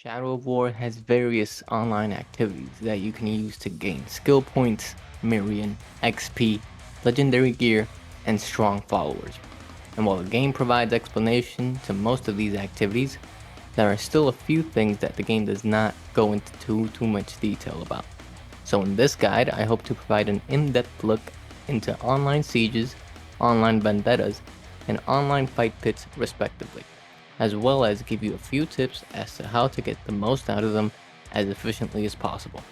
Shadow of War has various online activities that you can use to gain skill points, mirian, XP, legendary gear, and strong followers. And while the game provides explanation to most of these activities, there are still a few things that the game does not go into too much detail about. So in this guide, I hope to provide an in-depth look into online sieges, online vendettas, and online fight pits respectively, as well as give you a few tips as to how to get the most out of them as efficiently as possible.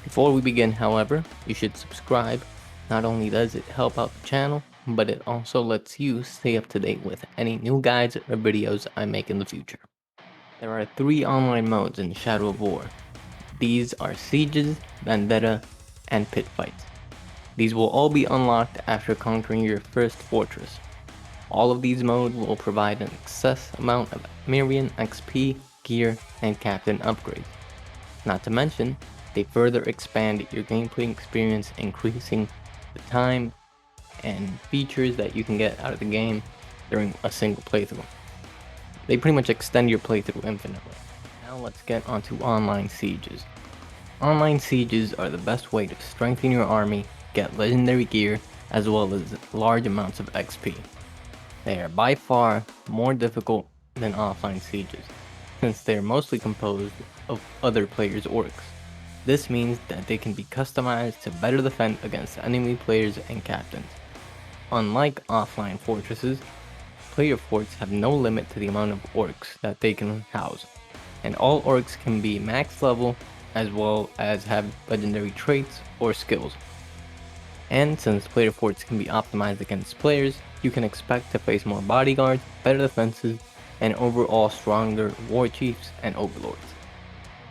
Before we begin, however, you should subscribe. Not only does it help out the channel, but it also lets you stay up to date with any new guides or videos I make in the future. There are 3 online modes in Shadow of War. These are Sieges, Vendetta, and Pit Fights. These will all be unlocked after conquering your first fortress. All of these modes will provide an excess amount of mirian XP, gear, and captain upgrades. Not to mention, they further expand your gameplay experience, increasing the time and features that you can get out of the game during a single playthrough. They pretty much extend your playthrough infinitely. Now let's get onto online sieges. Online sieges are the best way to strengthen your army, get legendary gear, as well as large amounts of XP. They are by far more difficult than offline sieges, since they are mostly composed of other players' orcs. This means that they can be customized to better defend against enemy players and captains. Unlike offline fortresses, player forts have no limit to the amount of orcs that they can house, and all orcs can be max level as well as have legendary traits or skills. And since player forts can be optimized against players, you can expect to face more bodyguards, better defenses, and overall stronger war chiefs and overlords.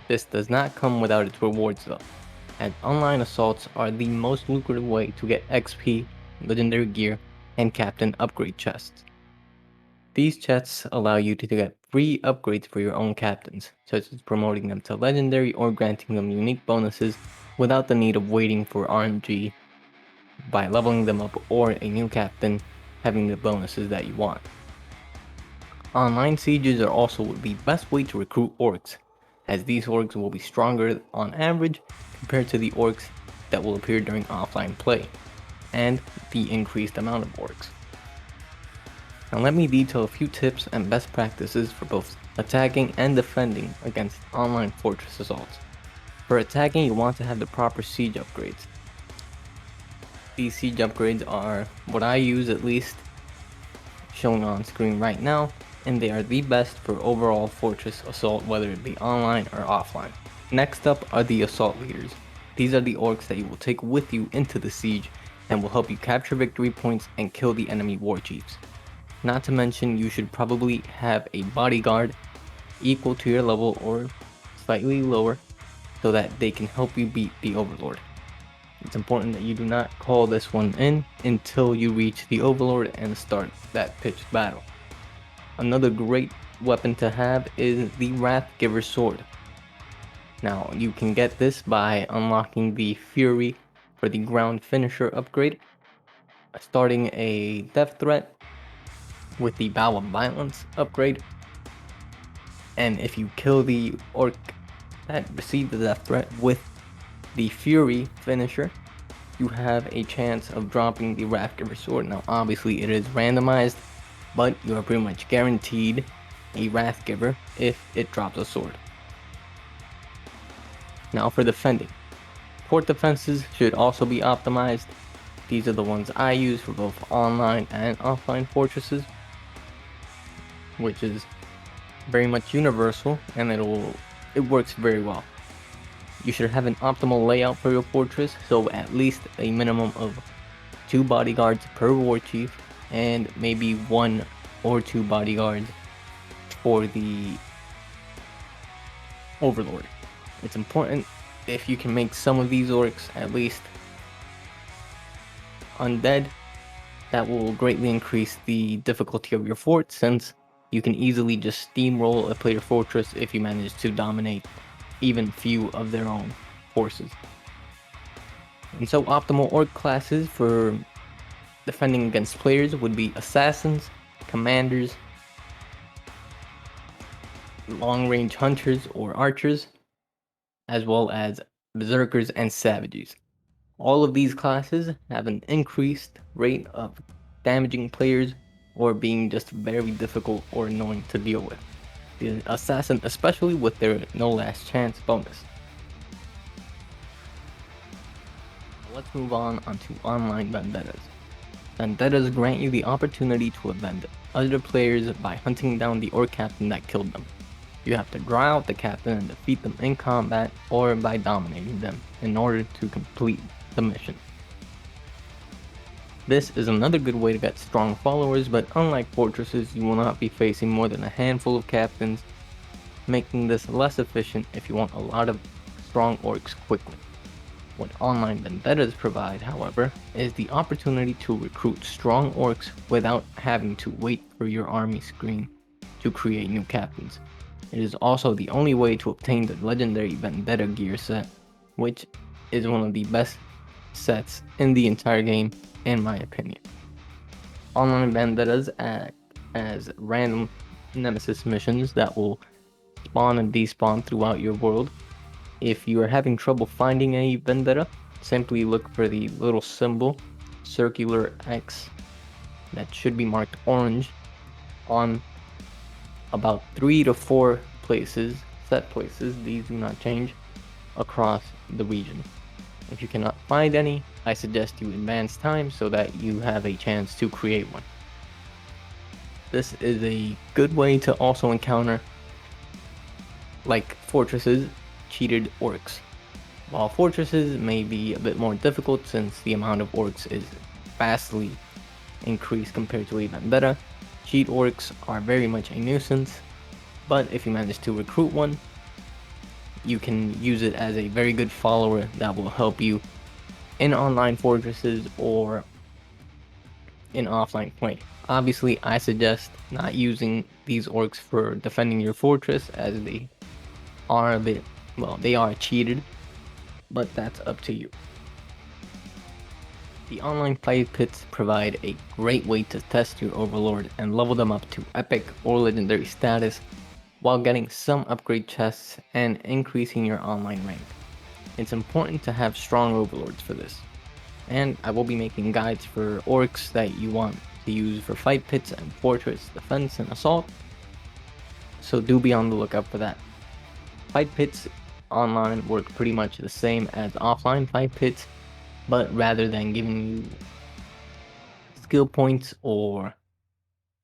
This does not come without its rewards though, as online assaults are the most lucrative way to get XP, legendary gear, and captain upgrade chests. These chests allow you to get free upgrades for your own captains, such as promoting them to legendary or granting them unique bonuses without the need of waiting for RNG by leveling them up or a new captain having the bonuses that you want. Online sieges are also the best way to recruit orcs, as these orcs will be stronger on average compared to the orcs that will appear during offline play, and the increased amount of orcs. Now let me detail a few tips and best practices for both attacking and defending against online fortress assaults. For attacking, you want to have the proper siege upgrades. These siege upgrades are what I use, at least, shown on screen right now, and they are the best for overall fortress assault, whether it be online or offline. Next up are the assault leaders. These are the orcs that you will take with you into the siege and will help you capture victory points and kill the enemy war chiefs. Not to mention, you should probably have a bodyguard equal to your level or slightly lower so that they can help you beat the overlord. It's important that you do not call this one in until you reach the overlord and start that pitched battle. Another great weapon to have is the Wrathgiver sword. Now you can get this by unlocking the Fury for the ground finisher upgrade, starting a death threat with the Bow of Violence upgrade, and if you kill the orc that received the death threat with the Fury finisher, you have a chance of dropping the Wrathgiver sword. Now obviously it is randomized, but you are pretty much guaranteed a Wrathgiver if it drops a sword. Now for defending. Fort defenses should also be optimized. These are the ones I use for both online and offline fortresses, which is very much universal, and it works very well. You should have an optimal layout for your fortress, so at least a minimum of 2 bodyguards per war chief, and maybe 1 or 2 bodyguards for the overlord. It's important if you can make some of these orcs at least undead. That will greatly increase the difficulty of your fort, since you can easily just steamroll a player fortress if you manage to dominate even few of their own forces. And so optimal orc classes for defending against players would be assassins, commanders, long-range hunters or archers, as well as berserkers and savages. All of these classes have an increased rate of damaging players or being just very difficult or annoying to deal with. The assassin especially with their no last chance bonus. Let's move on onto online vendettas. Vendettas grant you the opportunity to avenge other players by hunting down the orc captain that killed them. You have to draw out the captain and defeat them in combat or by dominating them in order to complete the mission. This is another good way to get strong followers, but unlike fortresses, you will not be facing more than a handful of captains, making this less efficient if you want a lot of strong orcs quickly. What online vendettas provide, however, is the opportunity to recruit strong orcs without having to wait for your army screen to create new captains. It is also the only way to obtain the legendary Vendetta gear set, which is one of the best sets in the entire game, in my opinion. Online vendettas act as random nemesis missions that will spawn and despawn throughout your world. If you are having trouble finding a vendetta, simply look for the little symbol, circular X, that should be marked orange on about 3 to 4 places, set places, these do not change, across the region. If you cannot find any, I suggest you advance time so that you have a chance to create one. This is a good way to also encounter, like fortresses, cheated orcs. While fortresses may be a bit more difficult since the amount of orcs is vastly increased compared to a vendetta, cheat orcs are very much a nuisance, but if you manage to recruit one, you can use it as a very good follower that will help you in online fortresses or in offline play. Obviously, I suggest not using these orcs for defending your fortress as they are a bit, well, they are cheated, but that's up to you. The online fight pits provide a great way to test your overlord and level them up to epic or legendary status while getting some upgrade chests and increasing your online rank. It's important to have strong overlords for this, and I will be making guides for orcs that you want to use for fight pits and fortress defense and assault, so do be on the lookout for that. Fight pits online work pretty much the same as offline fight pits, but rather than giving you skill points or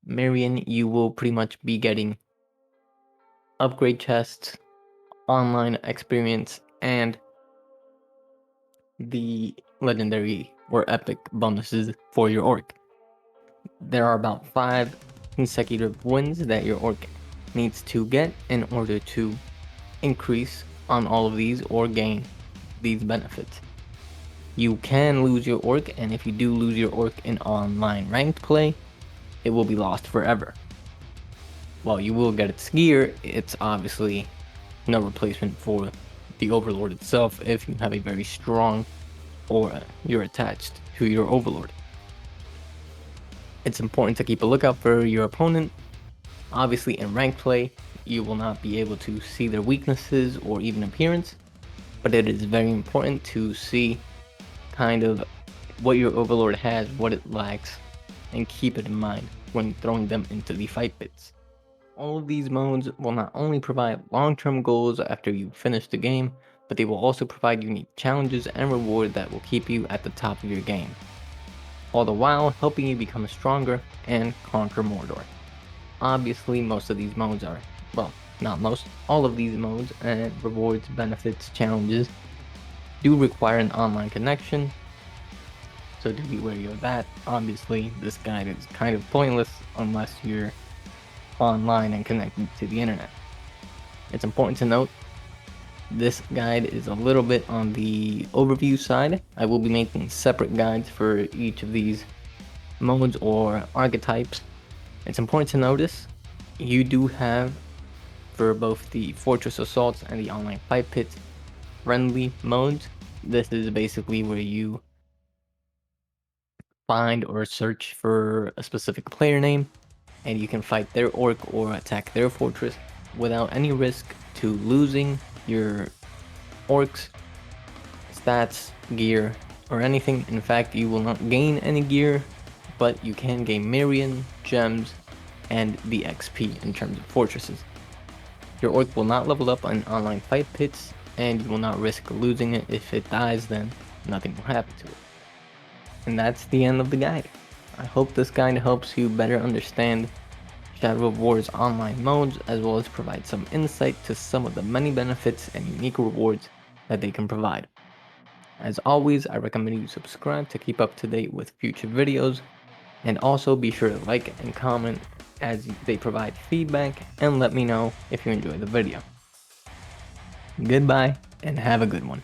mirian, you will pretty much be getting upgrade chests, online experience, and the legendary or epic bonuses for your orc. There are about 5 consecutive wins that your orc needs to get in order to increase on all of these or gain these benefits. You can lose your orc, and if you do lose your orc in online ranked play, it will be lost forever. While you will get its gear, it's obviously no replacement for the overlord itself if you have a very strong or you're attached to your overlord. It's important to keep a lookout for your opponent. Obviously, in ranked play, you will not be able to see their weaknesses or even appearance, but it is very important to see kind of what your overlord has, what it lacks, and keep it in mind when throwing them into the fight pits. All of these modes will not only provide long-term goals after you finish the game, but they will also provide unique challenges and rewards that will keep you at the top of your game, all the while helping you become stronger and conquer Mordor. Obviously, most of these modes are, well, not most, all of these modes and rewards, benefits, challenges do require an online connection, so do be wary of that. Obviously, this guide is kind of pointless unless you're online and connected to the internet. It's important to note this guide is a little bit on the overview side. I will be making separate guides for each of these modes or archetypes. It's important to notice you do have, for both the fortress assaults and the online fight pits, friendly modes. This is basically where you find or search for a specific player name and you can fight their orc or attack their fortress. without any risk to losing your orcs, stats, gear, or anything. In fact, you will not gain any gear, but you can gain mirian, gems, and the XP in terms of fortresses. Your orc will not level up on online fight pits, and you will not risk losing it. If it dies, then nothing will happen to it. And that's the end of the guide. I hope this guide helps you better understand Shadow of War's online modes, as well as provide some insight to some of the many benefits and unique rewards that they can provide. As always, I recommend you subscribe to keep up to date with future videos, and also be sure to like and comment as they provide feedback, and let me know if you enjoy the video. Goodbye, and have a good one.